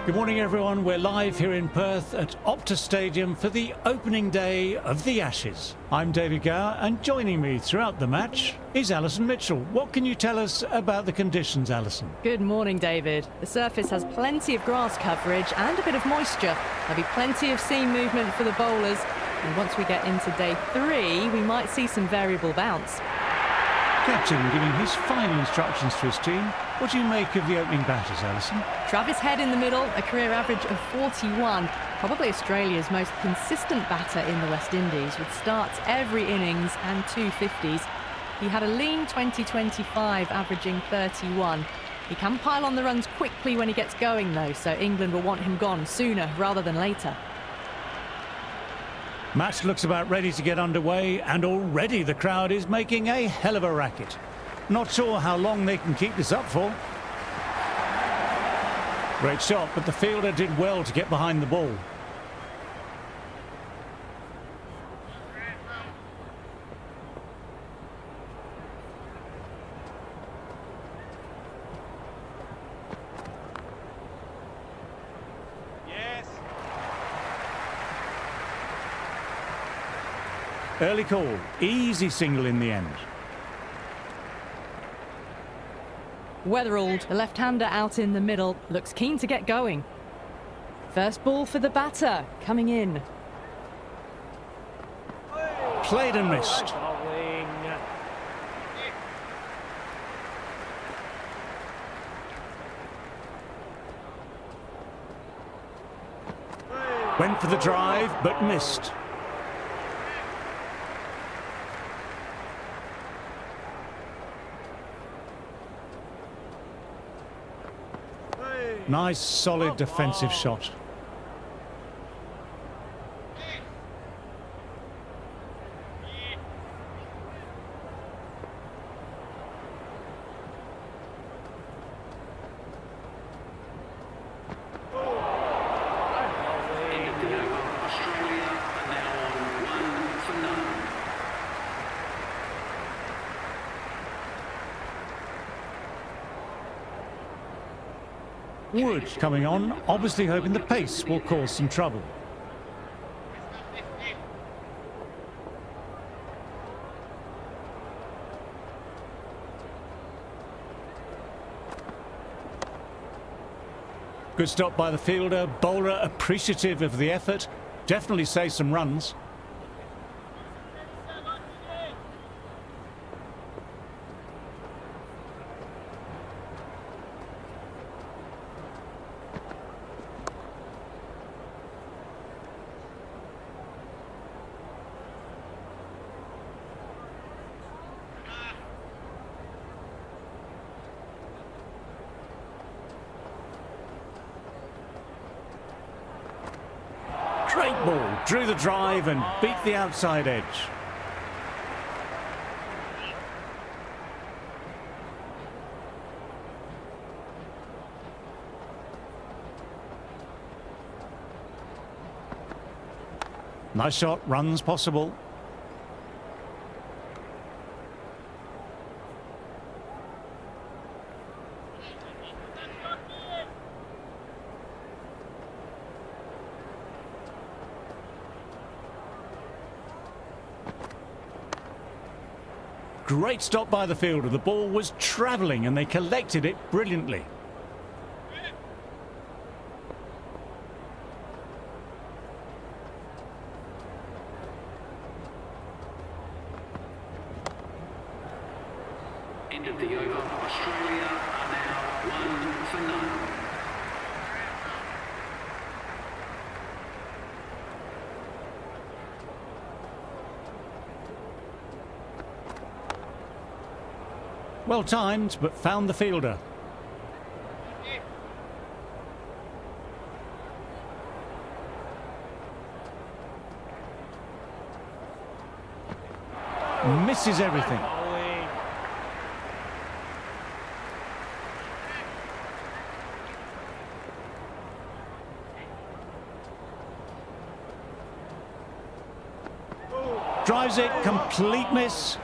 Good morning everyone, we're live here in Perth at Optus Stadium for the opening day of the Ashes. I'm David Gower and joining me throughout the match is Alison Mitchell. What can you tell us about the conditions, Alison? Good morning, David. The surface has plenty of grass coverage and a bit of moisture. There'll be plenty of seam movement for the bowlers, and once we get into day 3 we might see some variable bounce. Captain giving his final instructions to his team. What do you make of the opening batters, Alison? Travis Head in the middle, a career average of 41. Probably Australia's most consistent batter in the West Indies, with starts every innings and 250s. He had a lean 2025, averaging 31. He can pile on the runs quickly when he gets going though, so England will want him gone sooner rather than later. Match looks about ready to get underway, and already the crowd is making a hell of a racket. Not sure how long they can keep this up for. Great shot, but the fielder did well to get behind the ball. Early call, easy single in the end. Weatherald, the left-hander out in the middle, looks keen to get going. First ball for the batter, coming in. Played and missed. Went for the drive, but missed. Nice, solid defensive shot. Wood coming on, obviously hoping the pace will cause some trouble. Good stop by the fielder, bowler appreciative of the effort, definitely saves some runs. Great ball, drew the drive and beat the outside edge. Nice shot, runs possible. Great stop by the fielder. The ball was travelling and they collected it brilliantly. End of the over. Australia are now 1 for none. Well timed, but found the fielder. Misses everything. Drives it, complete miss.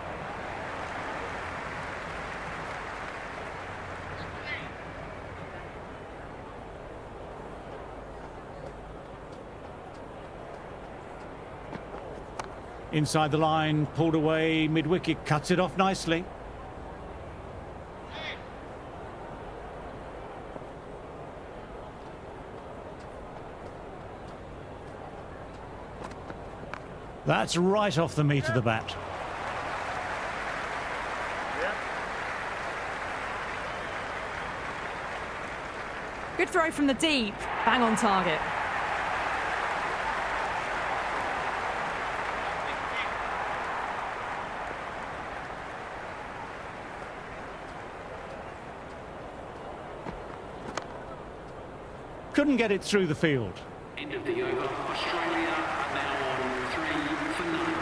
Inside the line, pulled away, mid-wicket, cuts it off nicely. That's right off the meat of the bat. Good throw from the deep, bang on target. Couldn't get it through the field. End of the over. Australia are now on 3 for none.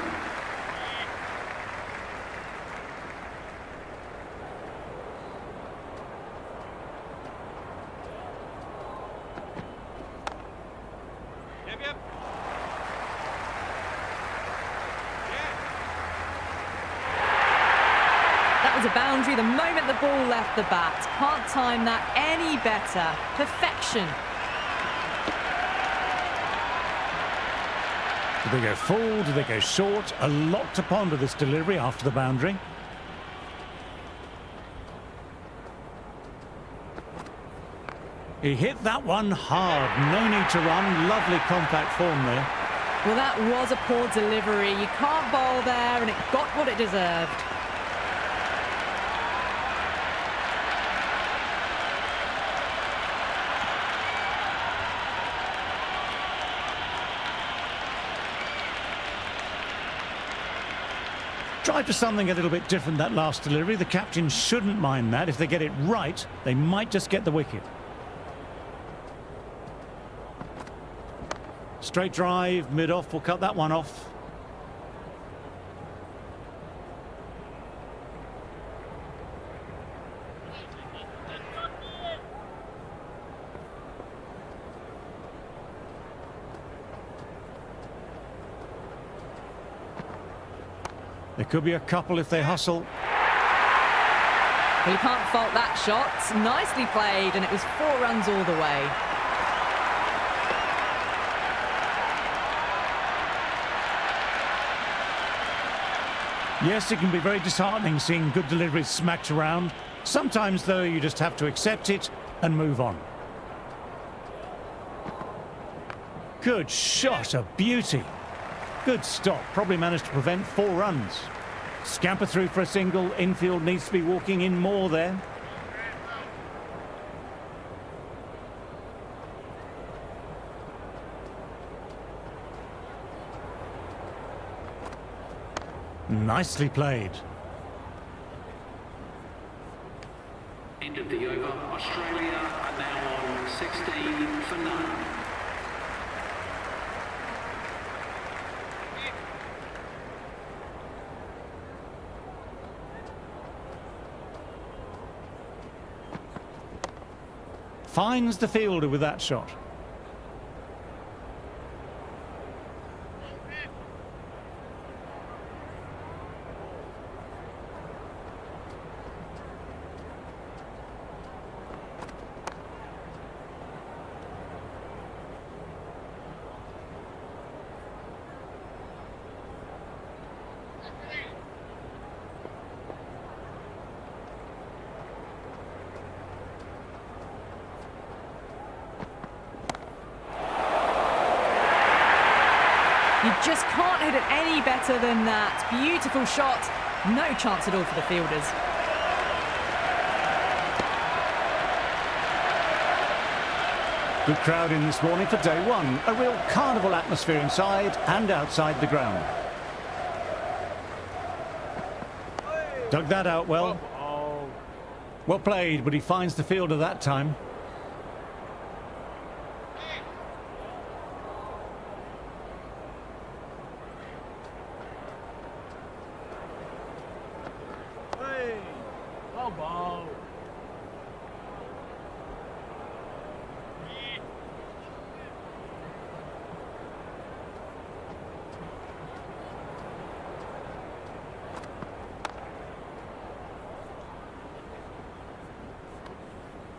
That was a boundary the moment the ball left the bat. Can't time that any better. Perfection. Do they go full? Do they go short? A lot to ponder this delivery after the boundary. He hit that one hard. No need to run. Lovely compact form there. Well, that was a poor delivery. You can't bowl there, and it got what it deserved. Try for something a little bit different that last delivery. The captain shouldn't mind that. If they get it right, they might just get the wicket. Straight drive, mid-off, will cut that one off. There could be a couple if they hustle. Well, you can't fault that shot. Nicely played, and it was 4 runs all the way. Yes, it can be very disheartening seeing good deliveries smacked around. Sometimes, though, you just have to accept it and move on. Good shot, a beauty. Good stop, probably managed to prevent 4 runs. Scamper through for a single, infield needs to be walking in more there. Nicely played. End of the over. Australia are now on 16 for none. Finds the fielder with that shot. You just can't hit it any better than that. Beautiful shot. No chance at all for the fielders. Good crowd in this morning for day one. A real carnival atmosphere inside and outside the ground. Dug that out well. Well played, but he finds the fielder that time.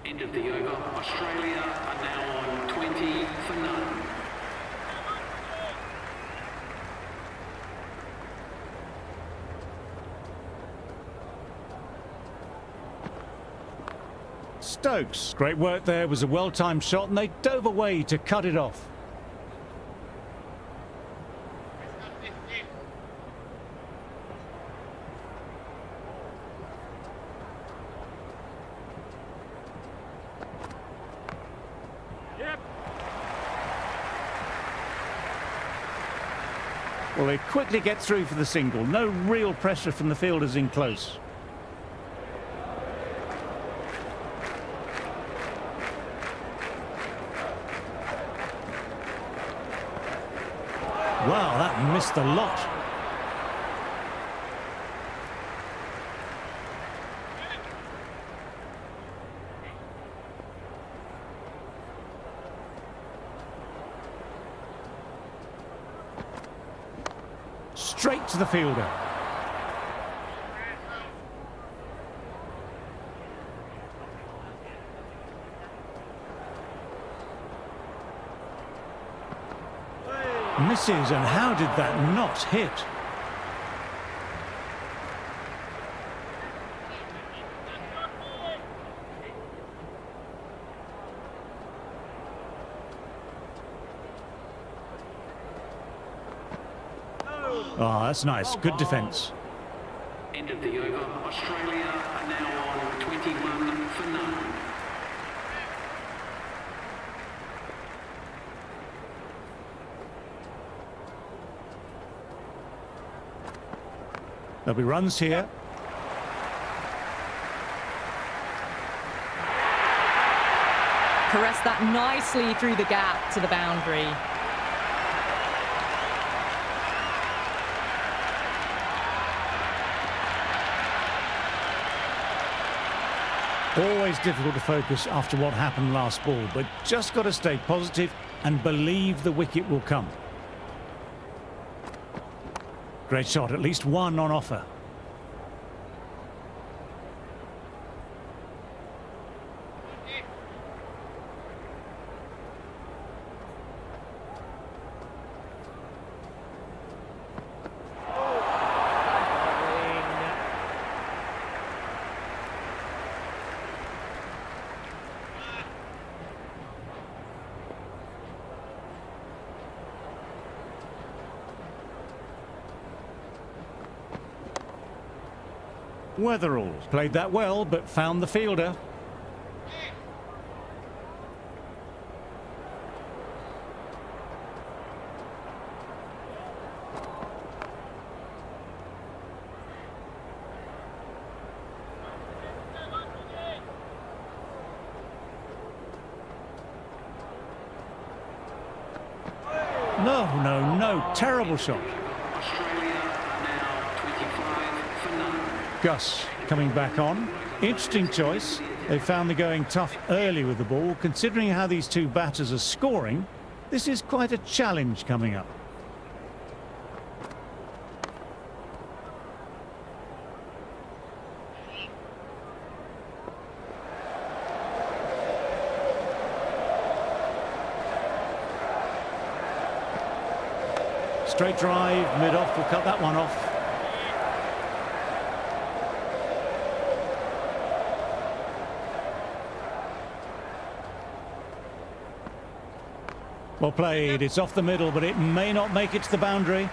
End of the over. Australia are now on 20 for none. Stokes. Great work there. It was a well-timed shot and they dove away to cut it off. Well, they quickly get through for the single. No real pressure from the fielders in close. Wow, that missed the lot. Straight to the fielder. Misses, and how did that not hit? Oh, that's nice. Good defence. End of the over. Australia are now on 21 for none. There'll be runs here. Caressed that nicely through the gap to the boundary. Always difficult to focus after what happened last ball, but just got to stay positive and believe the wicket will come. Great shot, at least one on offer. Weatherall played that well, but found the fielder. No, terrible shot. Gus coming back on. Interesting choice. They found the going tough early with the ball. Considering how these two batters are scoring, this is quite a challenge coming up. Straight drive, mid-off, will cut that one off. Well played, it's off the middle, but it may not make it to the boundary. You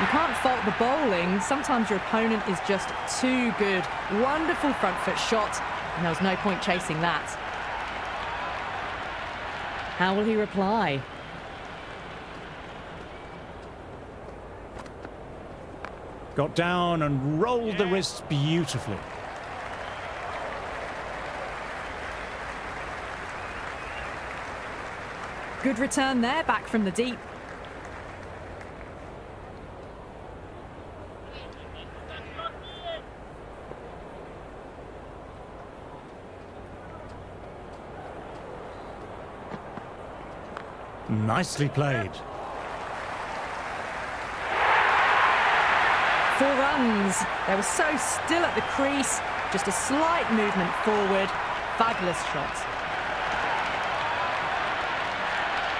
can't fault the bowling. Sometimes your opponent is just too good. Wonderful front foot shot, and there was no point chasing that. How will he reply? Got down and rolled the wrists beautifully. Good return there, back from the deep. Nicely played. 4 runs. They were so still at the crease. Just a slight movement forward. Fabulous shot.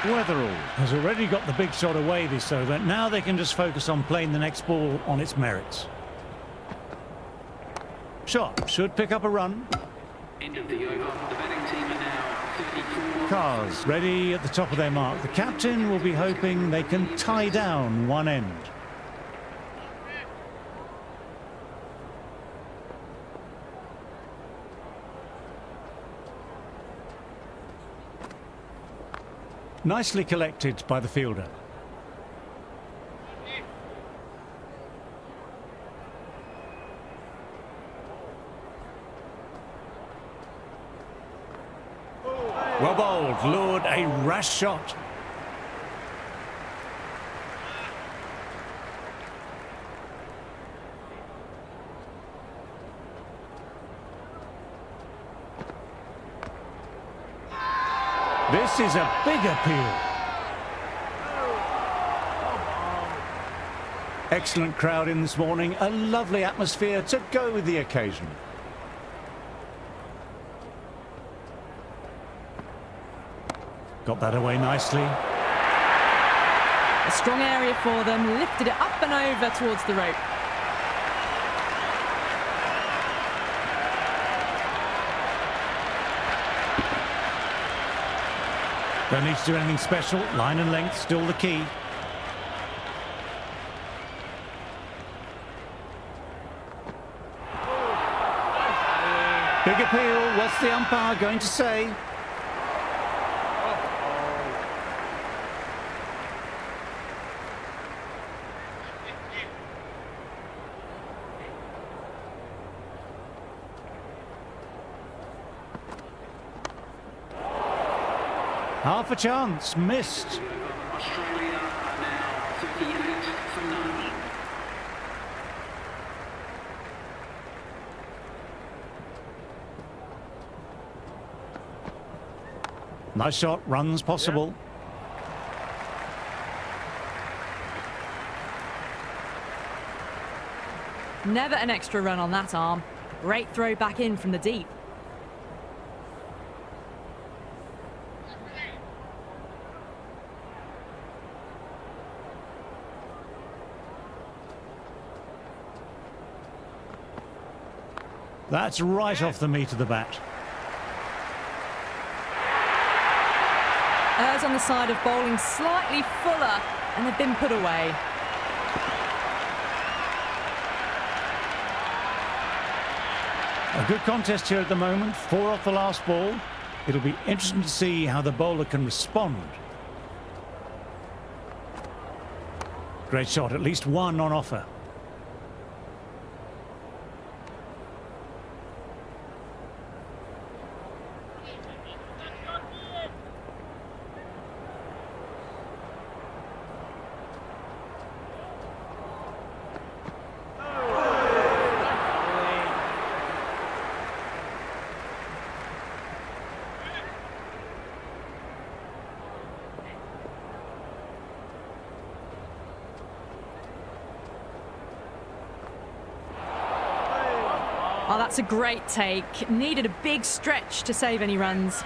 Weatherall has already got the big shot away this over. Now they can just focus on playing the next ball on its merits. Shot should pick up a run. End of the over. The batting team are now 34. Cars ready at the top of their mark. The captain will be hoping they can tie down one end. Nicely collected by the fielder. Well bowled, lured a rash shot. This is a big appeal. Excellent crowd in this morning, a lovely atmosphere to go with the occasion. Got that away nicely. A strong area for them, lifted it up and over towards the rope. Don't need to do anything special. Line and length still the key. Big appeal. What's the umpire going to say? Half a chance, missed. Australia are now 38 for none. Nice shot, runs possible. Never an extra run on that arm. Great throw back in from the deep. That's right off the meat of the bat. Errs on the side of bowling slightly fuller, and they've been put away. A good contest here at the moment, 4 off the last ball. It'll be interesting to see how the bowler can respond. Great shot, at least one on offer. Oh, that's a great take. Needed a big stretch to save any runs.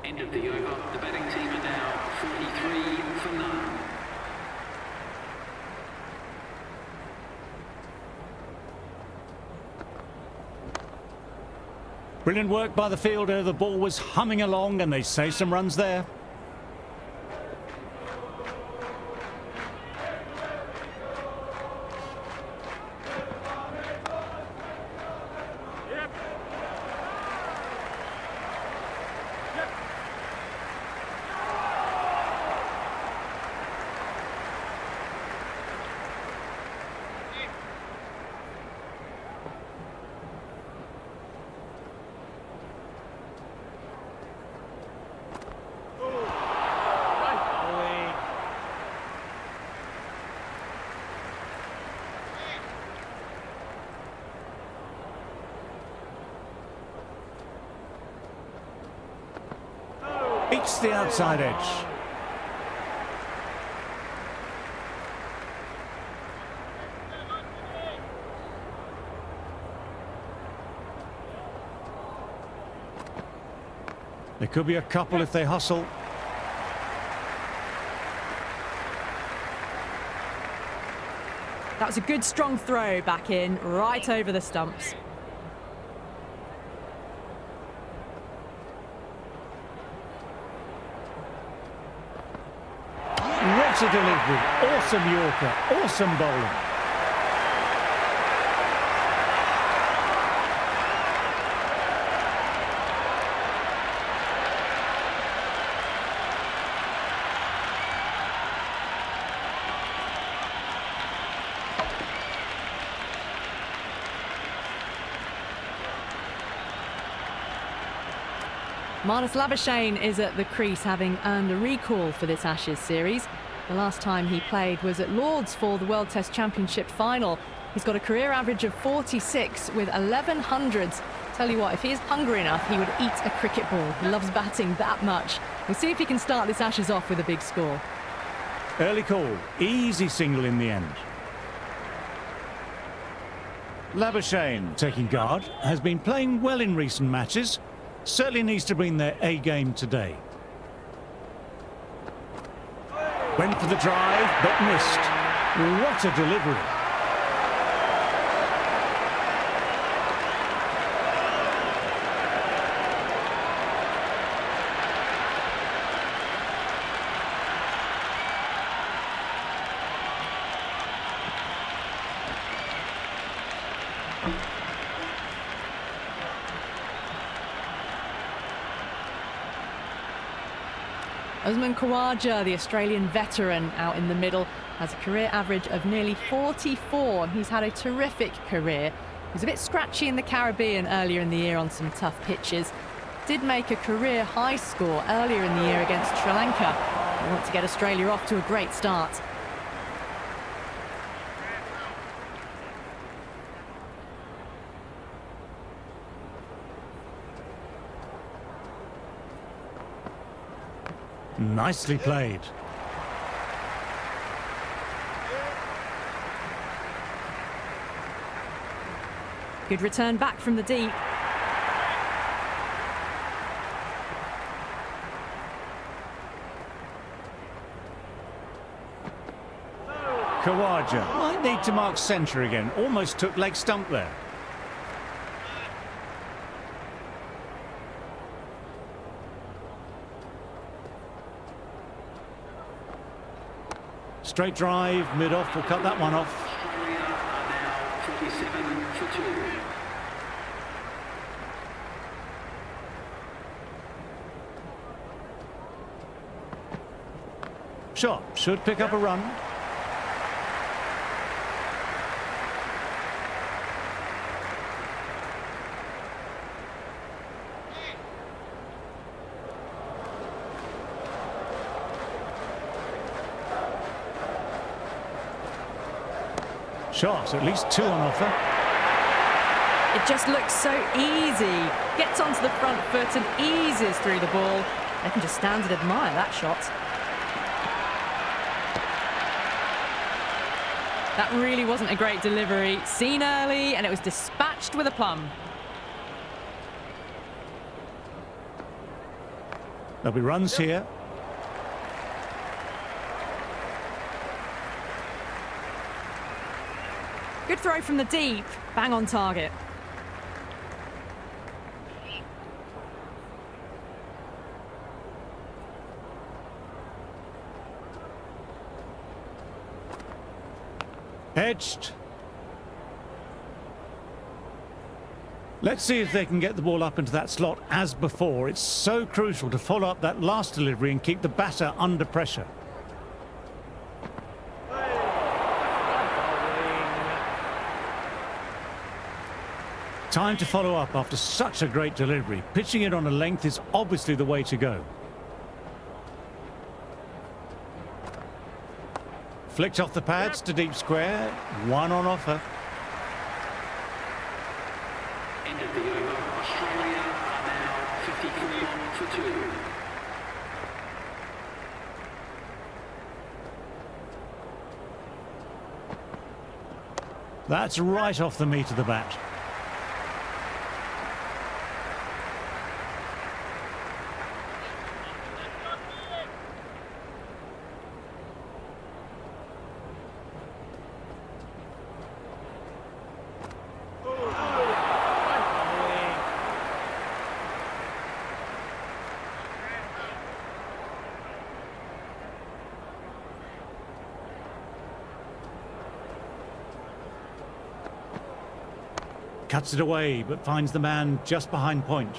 End of the over. The batting team are now 43 for none. Brilliant work by the fielder. The ball was humming along and they saved some runs there. Beats the outside edge. There could be a couple if they hustle. That was a good strong throw back in, right over the stumps. What a delivery. Awesome Yorker. Awesome bowling. Marnus Labuschagne is at the crease, having earned a recall for this Ashes series. The last time he played was at Lord's for the World Test Championship final. He's got a career average of 46 with 11 hundreds. Tell you what, if he is hungry enough, he would eat a cricket ball. He loves batting that much. We'll see if he can start this Ashes off with a big score. Early call. Easy single in the end. Labuschagne, taking guard, has been playing well in recent matches. Certainly needs to bring their A game today. Went for the drive, but missed. What a delivery. Usman Khawaja, the Australian veteran, out in the middle, has a career average of nearly 44. He's had a terrific career. He was a bit scratchy in the Caribbean earlier in the year on some tough pitches. Did make a career high score earlier in the year against Sri Lanka. They want to get Australia off to a great start. Nicely played. Good return back from the deep. Khawaja might need to mark centre again. Almost took leg stump there. Straight drive, mid-off, will cut that one off. Australia are now 27 for 2. Shot, should pick up a run. Shot, at least 2 on offer. It just looks so easy. Gets onto the front foot and eases through the ball. They can just stand and admire that shot. That really wasn't a great delivery. Seen early, and it was dispatched with a plum. There'll be runs here. Good throw from the deep. Bang on target. Edged. Let's see if they can get the ball up into that slot as before. It's so crucial to follow up that last delivery and keep the batter under pressure. Time to follow up after such a great delivery. Pitching it on a length is obviously the way to go. Flicked off the pads to deep square. 1 on offer. End of the over. Australia are now 54 for 2. That's right off the meat of the bat. cuts it away, but finds the man just behind point.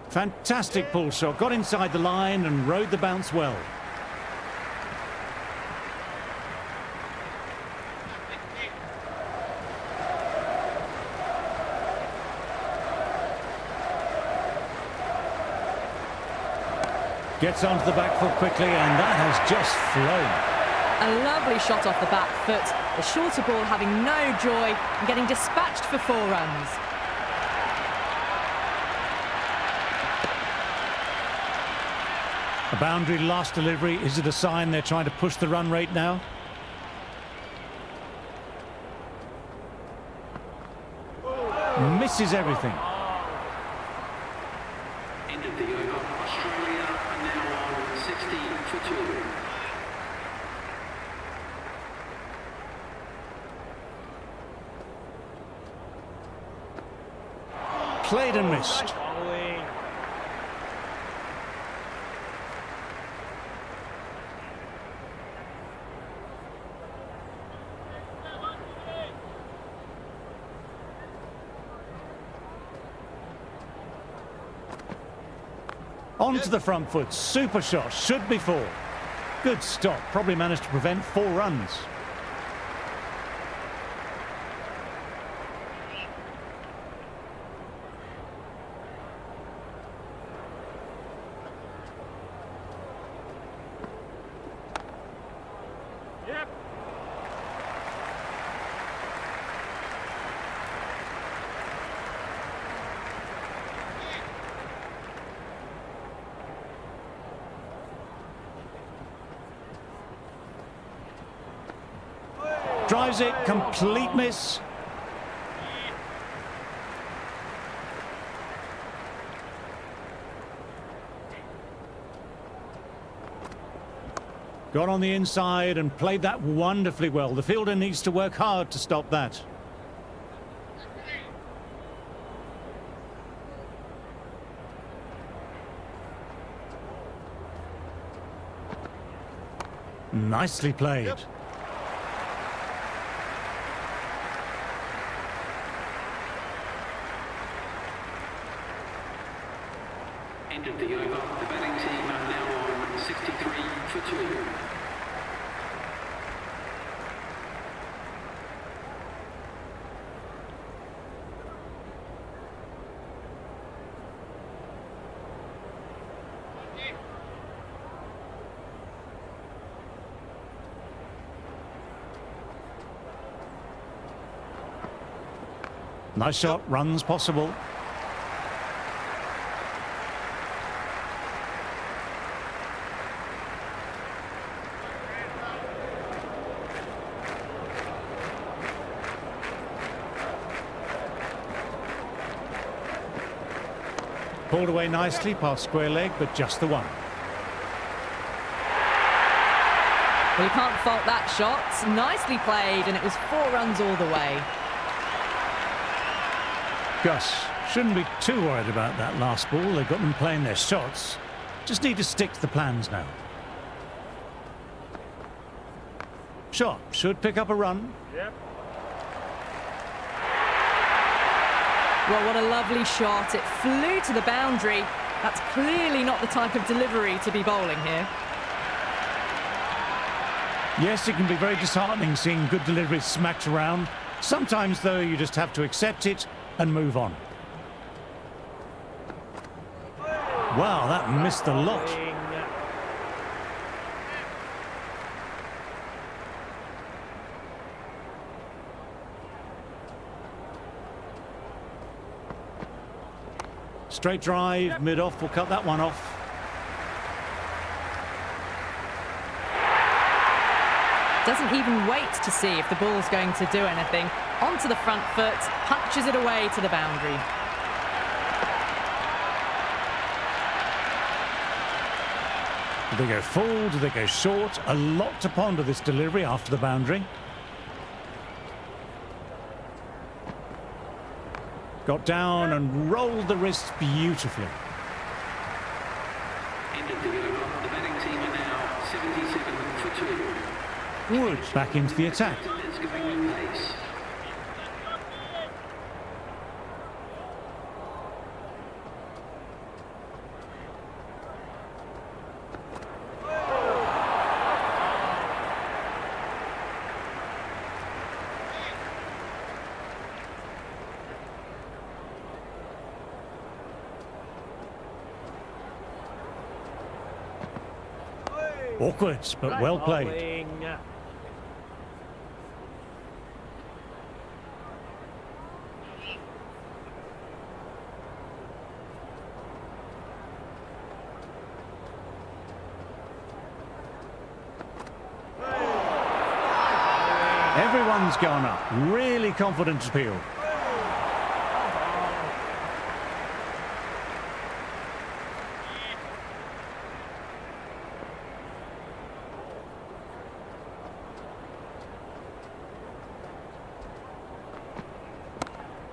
Fantastic pull shot, got inside the line and rode the bounce well. Gets onto the back foot quickly, and that has just flown. A lovely shot off the back foot. The shorter ball having no joy and getting dispatched for 4 runs. A boundary last delivery. Is it a sign they're trying to push the run rate now? Misses everything. End of the over. Australia are now on 60 for 2. Played and missed. Onto the front foot, super shot, should be 4. Good stop, probably managed to prevent 4 runs. Drives it, complete miss. Got on the inside and played that wonderfully well. The fielder needs to work hard to stop that. Nicely played. Yep. End of the over. The batting team are now on 63 for 2. Nice shot, runs possible. Pulled away nicely past square leg, but just the one. Well, you can't fault that shot. Nicely played, and it was 4 runs all the way. Gus shouldn't be too worried about that last ball. They've got them playing their shots. Just need to stick to the plans now. Shot should pick up a run. Yep. Well, what a lovely shot. It flew to the boundary. That's clearly not the type of delivery to be bowling here. Yes, it can be very disheartening seeing good deliveries smacked around. Sometimes, though, you just have to accept it and move on. Wow, that missed a lot. Straight drive, mid-off, will cut that one off. Doesn't even wait to see if the ball's going to do anything. Onto the front foot, punches it away to the boundary. Do they go full? Do they go short? A lot to ponder this delivery after the boundary. Got down and rolled the wrists beautifully. End End of the over. The batting team are now 77 for 2. Wood back into the attack. It's going with pace. Awkward, but well played. Everyone's gone up. Really confident appeal.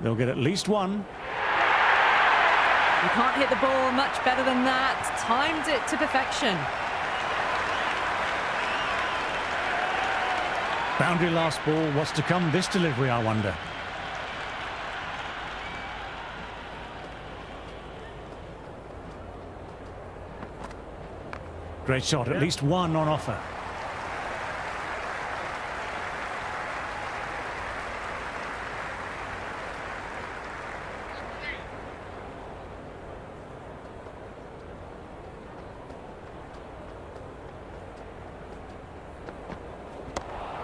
They'll get at least one. You can't hit the ball much better than that. Timed it to perfection. Boundary last ball. What's to come this delivery, I wonder? Great shot, at least one on offer.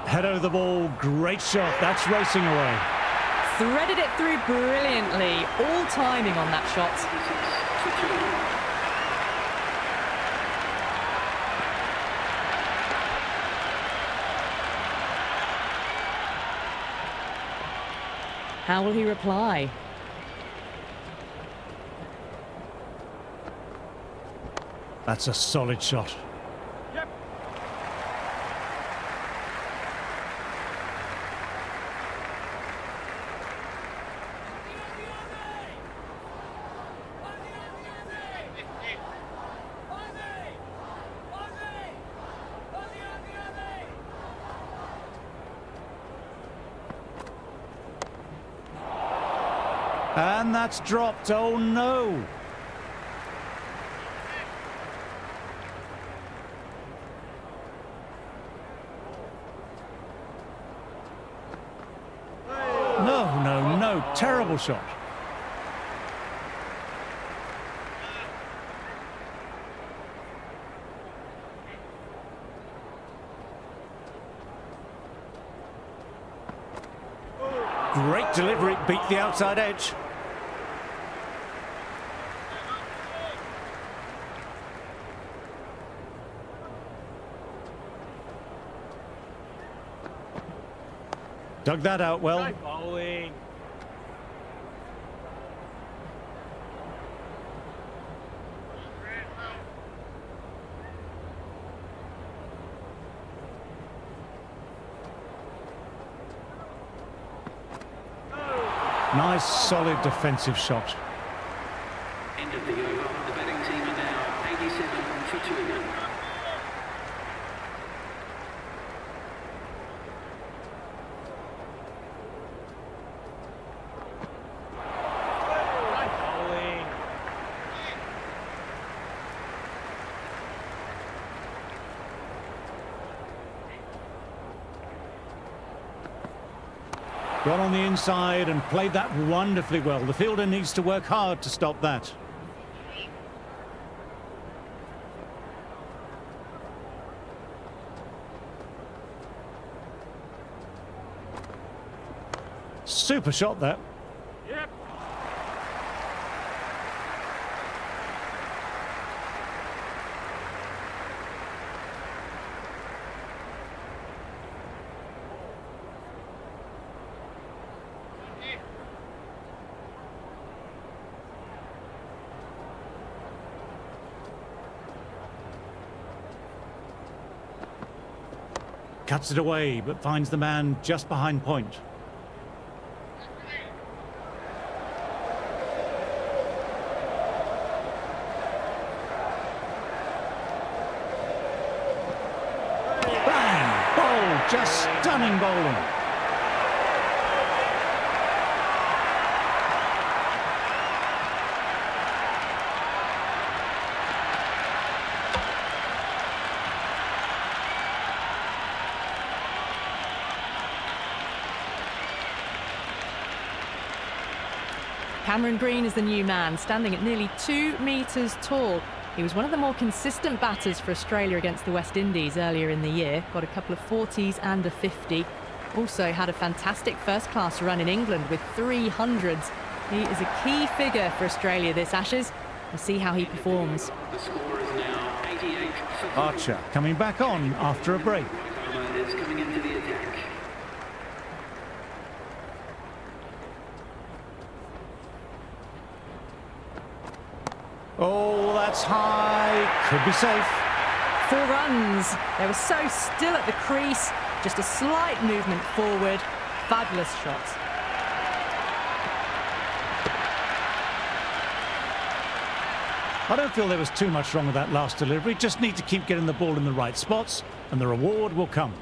Head over the ball, great shot, that's racing away. Threaded it through brilliantly. All timing on that shot. How will he reply? That's a solid shot. And that's dropped, oh no! No, terrible shot. Great delivery, beat the outside edge. Dug that out well. Bowling. Nice, solid defensive shot. End of the over. The batting team are now 87 for 2. Got on the inside and played that wonderfully well. The fielder needs to work hard to stop that. Super shot there. Yep. Cuts it away, but finds the man just behind point. just stunning bowling. Cameron Green is the new man, standing at nearly 2 metres tall. He was one of the more consistent batters for Australia against the West Indies earlier in the year. Got a couple of 40s and a 50. Also had a fantastic first-class run in England with 300s. He is a key figure for Australia this Ashes. We'll see how he performs. The score is now 88. Archer coming back on after a break. Is coming into the attack. Oh, that's high. Could be safe. 4 runs. They were so still at the crease. Just a slight movement forward. Fabulous shots. I don't feel there was too much wrong with that last delivery. Just need to keep getting the ball in the right spots and the reward will come.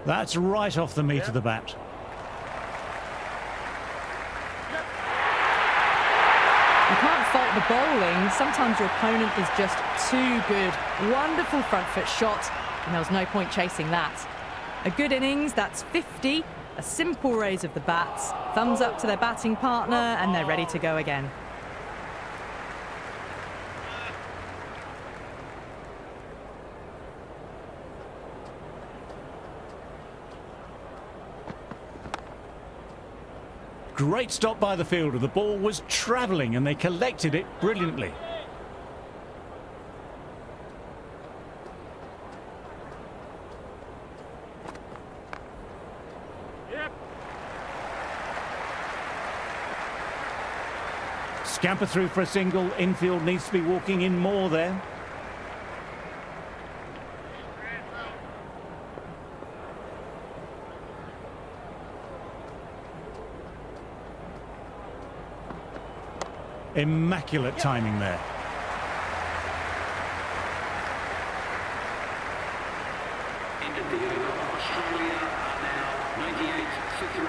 That's right off the meat of the bat. You can't fault the bowling. Sometimes your opponent is just too good. Wonderful front foot shot, and there was no point chasing that. A good innings, that's 50. A simple raise of the bats. Thumbs up to their batting partner, and they're ready to go again. Great stop by the fielder. The ball was travelling and they collected it brilliantly. Scamper through for a single. Infield needs to be walking in more there. Immaculate timing there. End of the over. Australia are now 98 for 3.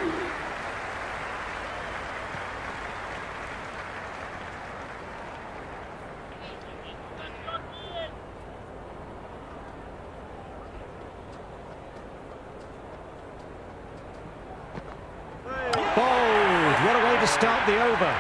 Bold! What a way to start the over.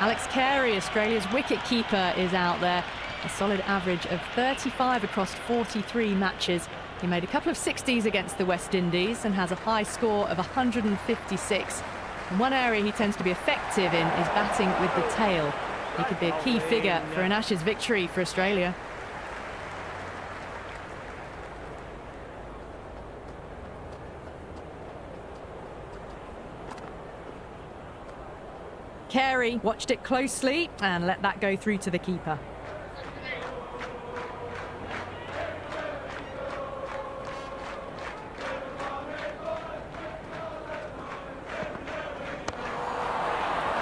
Alex Carey, Australia's wicket-keeper, is out there. A solid average of 35 across 43 matches. He made a couple of 60s against the West Indies and has a high score of 156. And one area he tends to be effective in is batting with the tail. He could be a key figure for an Ashes victory for Australia. Carey watched it closely and let that go through to the keeper.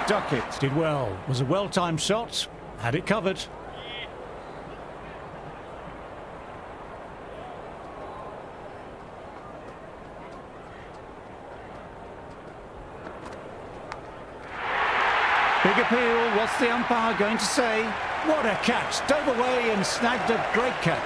Duckett did well. Was a well-timed shot. Had it covered. Big appeal. What's the umpire going to say? What a catch. Dove away and snagged a great catch.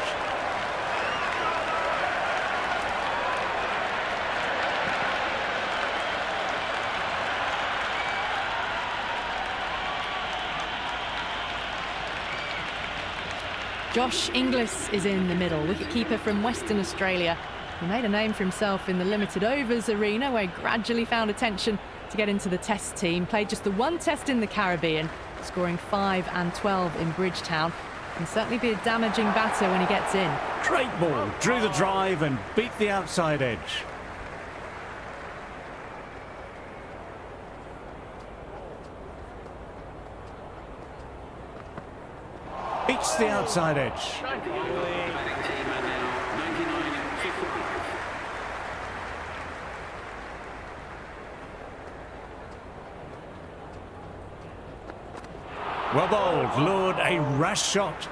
Josh Inglis is in the middle, wicketkeeper from Western Australia. He made a name for himself in the limited overs arena, where he gradually found attention to get into the test team. Played just the one test in the Caribbean, scoring 5 and 12 in Bridgetown. Can certainly be a damaging batter when he gets in. Great ball. Drew the drive and beat the outside edge. Beats the outside edge. Well bowled, lured a rash shot.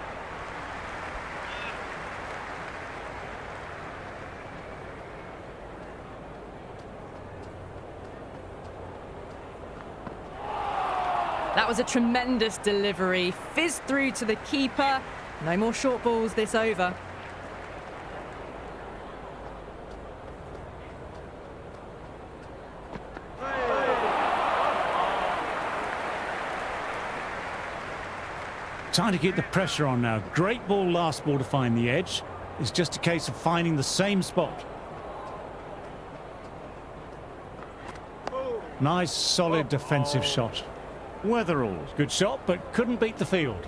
That was a tremendous delivery. Fizzed through to the keeper. No more short balls this over. Time to keep the pressure on now. Great ball last ball to find the edge. It's just a case of finding the same spot. Nice, solid defensive shot. Weatherall. Good shot, but couldn't beat the field.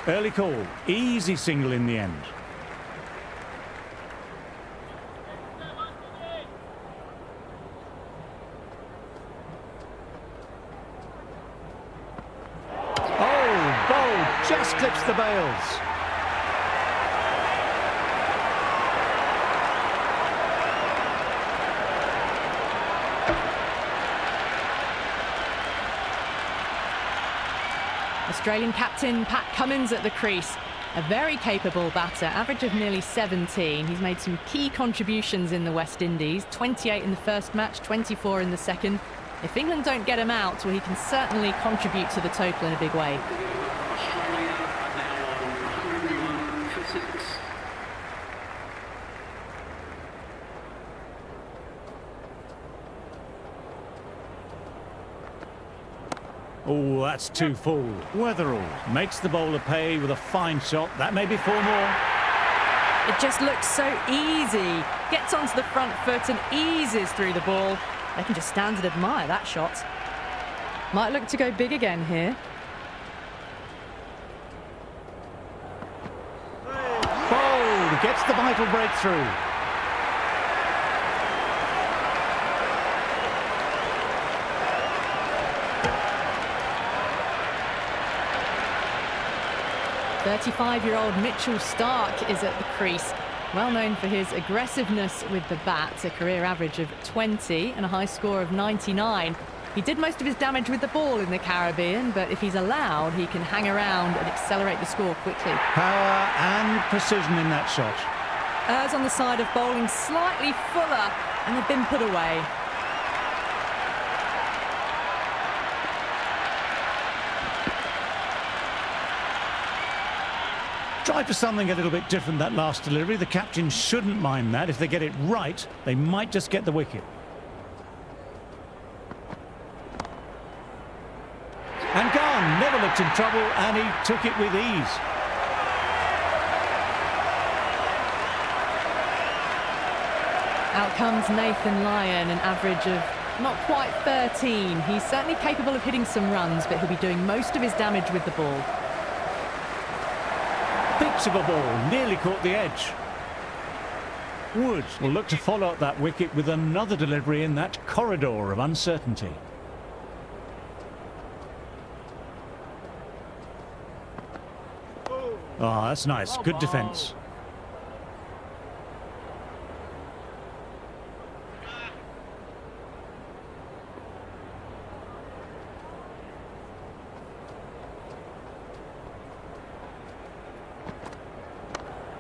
Early call. Easy single in the end. Just clips the bails. Australian captain Pat Cummins at the crease. A very capable batter, average of nearly 17. He's made some key contributions in the West Indies. 28 in the first match, 24 in the second. If England don't get him out, well, he can certainly contribute to the total in a big way. Oh, that's too full. Weatherall makes the bowler pay with a fine shot. That may be 4 more. It just looks so easy. Gets onto the front foot and eases through the ball. They can just stand and admire that shot. Might look to go big again here. Bowled, gets the vital breakthrough. .35-year-old Mitchell Starc is at the crease. Well known for his aggressiveness with the bat, a career average of 20 and a high score of 99. He did most of his damage with the ball in the Caribbean, but if he's allowed, he can hang around and accelerate the score quickly. Power and precision in that shot. Errs on the side of bowling slightly fuller, and they've been put away. Tried for something a little bit different that last delivery. The captain shouldn't mind that. If they get it right, they might just get the wicket. And gone. Never looked in trouble, and he took it with ease. Out comes Nathan Lyon, an average of not quite 13. He's certainly capable of hitting some runs, but he'll be doing most of his damage with the ball. Peaks of a ball, nearly caught the edge. Wood will look to follow up that wicket with another delivery in that corridor of uncertainty. Oh, that's nice. Good defence.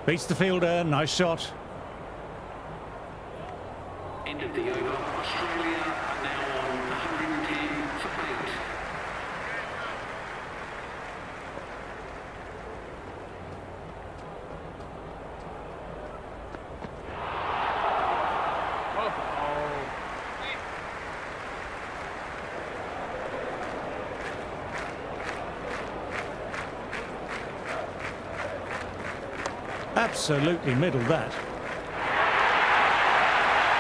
Beats the fielder. Nice shot. End of the over. Australia are now on 110 for 8. Absolutely middled that.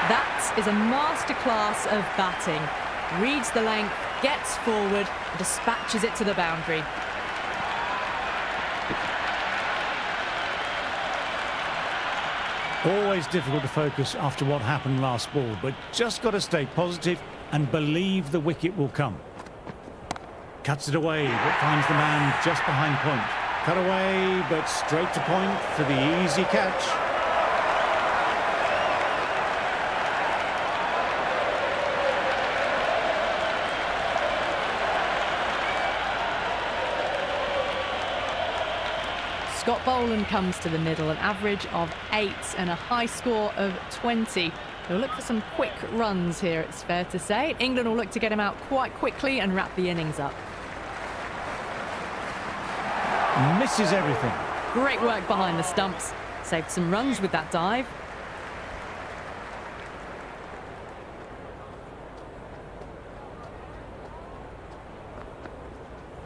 That is a masterclass of batting. Reads the length, gets forward, and dispatches it to the boundary. Always difficult to focus after what happened last ball, but just got to stay positive and believe the wicket will come. Cuts it away, but finds the man just behind point. Cut away, but straight to point for the easy catch. Scott Boland comes to the middle, an average of 8 and a high score of 20. They'll look for some quick runs here, it's fair to say. England will look to get him out quite quickly and wrap the innings up. Misses everything. Great work behind the stumps. Saved some runs with that dive.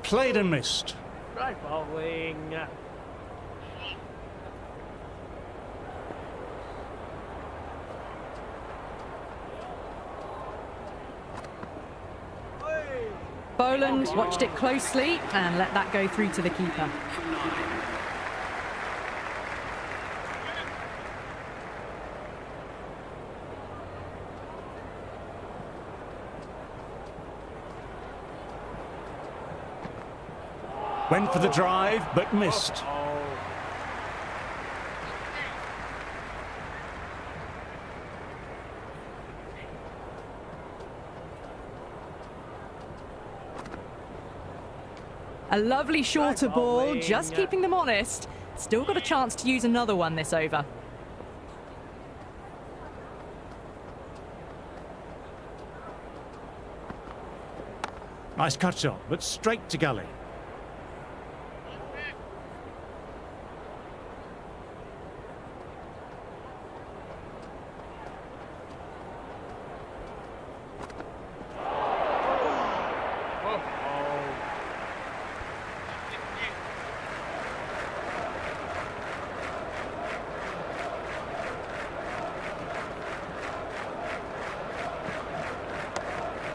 Played and missed. Right bowling. Boland watched it closely and let that go through to the keeper. Went for the drive, but missed. A lovely shorter ball, just keeping them honest. Still got a chance to use another one this over. Nice cut shot, but straight to gully.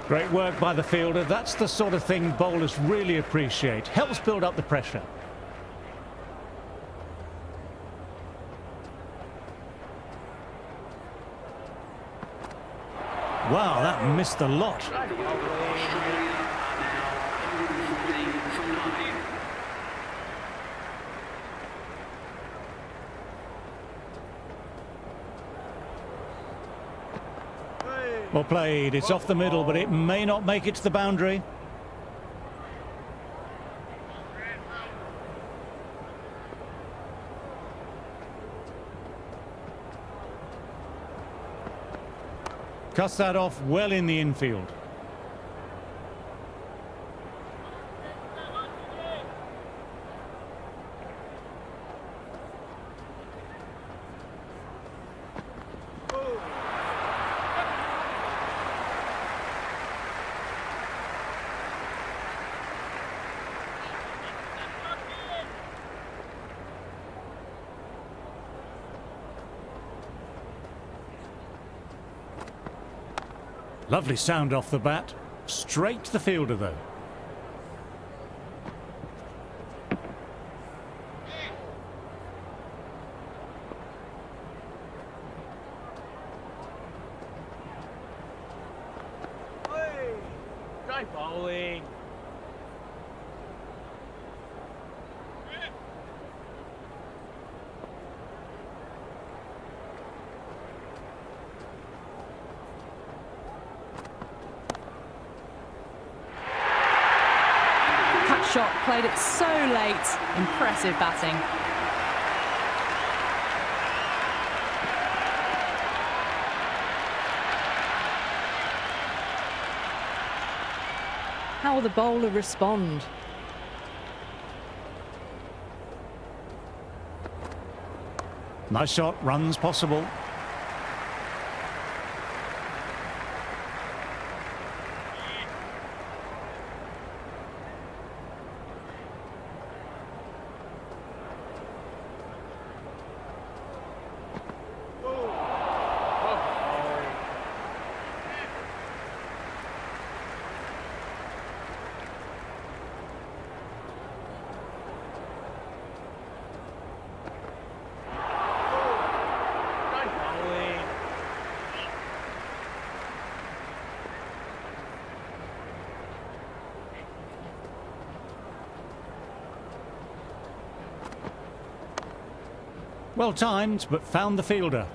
Great work by the fielder. That's the sort of thing bowlers really appreciate. Helps build up the pressure. Wow, that missed a lot. Well played. It's off the middle, but it may not make it to the boundary. Cuts that off well in the infield. Lovely sound off the bat. Straight to the fielder, though. Try bowling. Shot, played it so late. Impressive batting. How will the bowler respond? Nice shot, runs possible. Well timed, but found the fielder.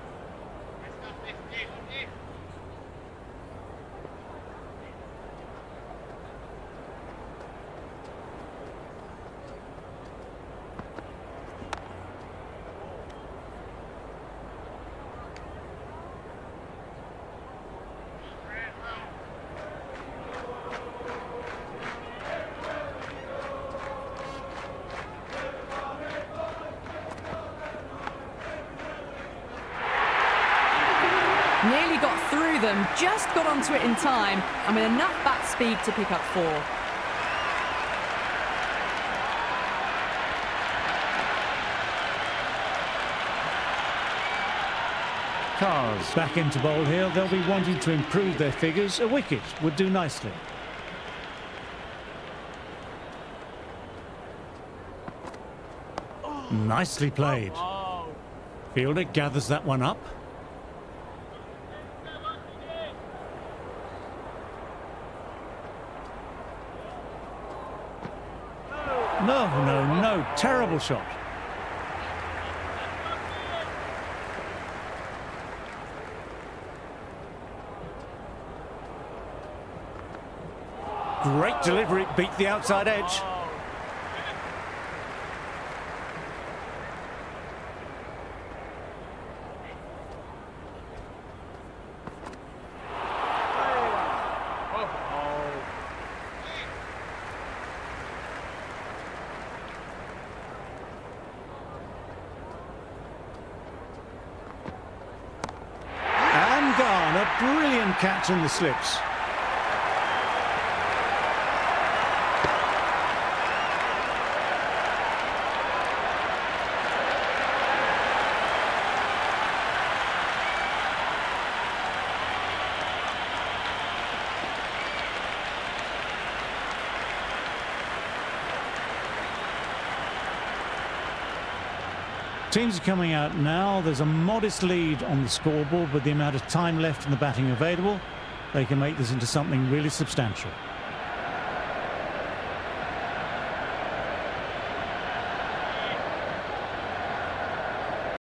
Nearly got through them, just got onto it in time, and with enough bat speed to pick up 4. Cars back into bowl here. They'll be wanting to improve their figures. A wicket would do nicely. Nicely played. Fielder gathers that one up. No, terrible shot. Great delivery, beat the outside edge. A brilliant catch in the slips. Teams are coming out now. There's a modest lead on the scoreboard, with the amount of time left in the batting available, they can make this into something really substantial.